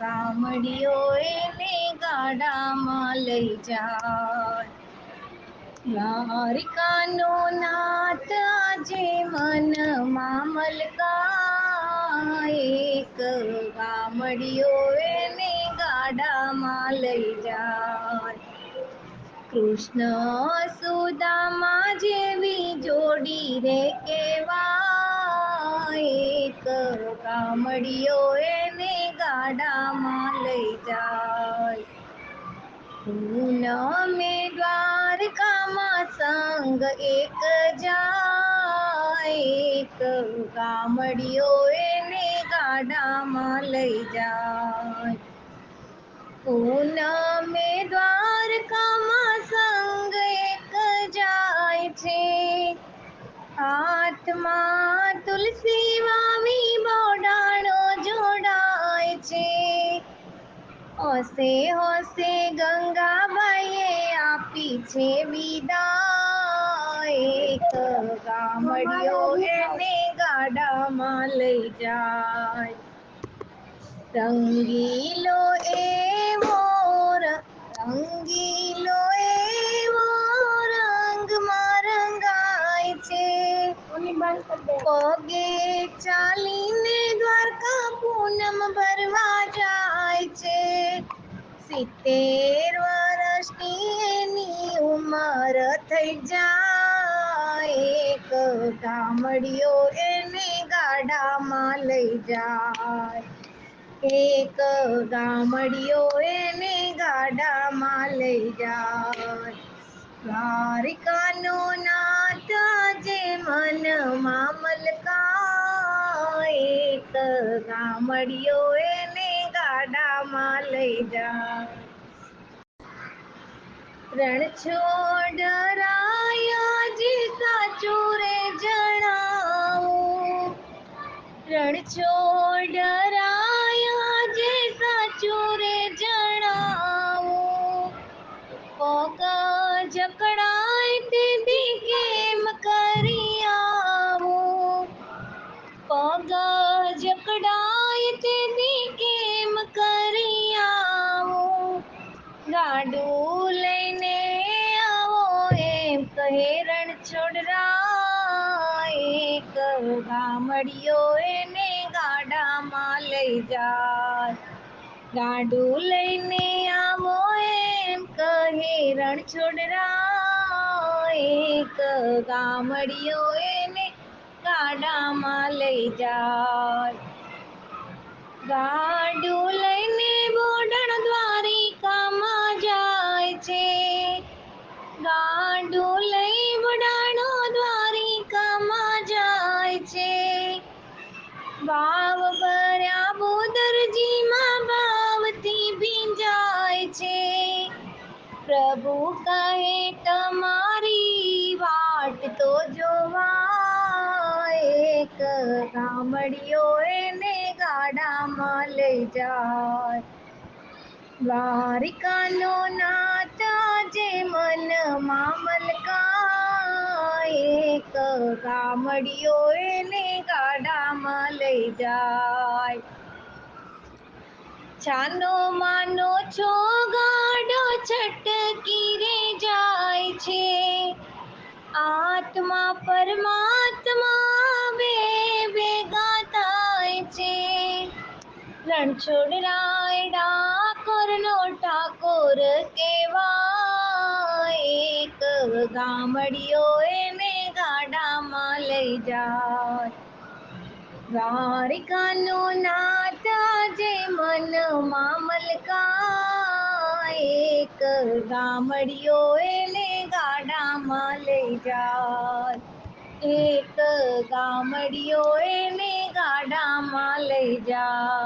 ગામડિયો એને ગાડામાં લઈ જાય. દ્વારિકાનો નાથ આજે મનમાં મલકાય, એક ગામડિયો એને ગાડામાં લઈ જાય. કૃષ્ણ સુદામા જેવી જોડી રે કેવાય, એક ગામડિયો એને ગાડામાં લઈ જાય. પૂનમે દ્વારકામાં સંગ એક જાય, એક ગામડિયો એને ગાડામાં લઈ જાય. પૂનમે દ્વારકામાં સંગ એક જાય છે, હાથમાં તુલસી વાવી બોડાણો જોડાય છે. હોશે હોશે ગંગાબાઈએ આપી છે વિદાય, એક ગામડિયો એને ગાડામાં લઈ જાય. રંગીલો એવો રંગીલો એવો રંગમાં રંગાય છે, પગે ચાલીને દ્વારકા પૂનમ ભરવા જાય છે. 70 વર્ષની એની ઉંમર થઈ જાય, એક ગામડિયો એને ગાડામાં લઈ જાય. એક ગામડિયો એને ગાડામાં લઈ જાય. દ્વારિકાનો નાથ આજે મનમાં મલકાય, એક ગામડિયો એને ગાડામાં લઈ જાય. રણછોડરાય જે સાચું રે જણાવું, રણછોડરાય જે સાચું રે જણાવું, પગ જકડાય તેથી કેમ કરી આવું, પગ જકડાય તેથી કેમ કરી આવું, ગાડું લઈને આવો એમ કહે રણછોડરાય, એક ગામડિયો એને ગાડામાં લઈ જાય. ગાડું લઈને આવો એમ કહે રણછોડરાય, એક ગામડિયો એને ગાડામાં લઈ જાય. ગાડું લઈને બોડણ દ્વારિકામાં જાય છે, ગાડું લઈ બોડાણો દ્વારિકામાં જાય છે. ભાવ ભર્યા બોદરજીમાં ભાવથી ભીંજાય છે, પ્રભુ કહે તમારી વાટ તો જોવાય, એક ગામડિયો એને ગાડામાં લઈ જાય. દ્વારિકાનો નાથ આજે મનમાં મલકાય, એક ગામડિયો એને ગાડામાં લઈ જાય. છાનો માનો છો ગાડો છટકી રે જાય છે, આત્મા પરમાત્મા બે ભેગા થાય છે. રણછોડરાય ડાકોરનો ઠાકોર કહેવાય, એક ગામડિયો એને ગાડામાં લઈ જાય. દ્વારિકાનો નાથ આજે મનમાં મલકાય, એક ગામડિયો એને ગાડામાં લઈ જાય. એક ગામડિયો એને ગાડામાં લઈ જાય.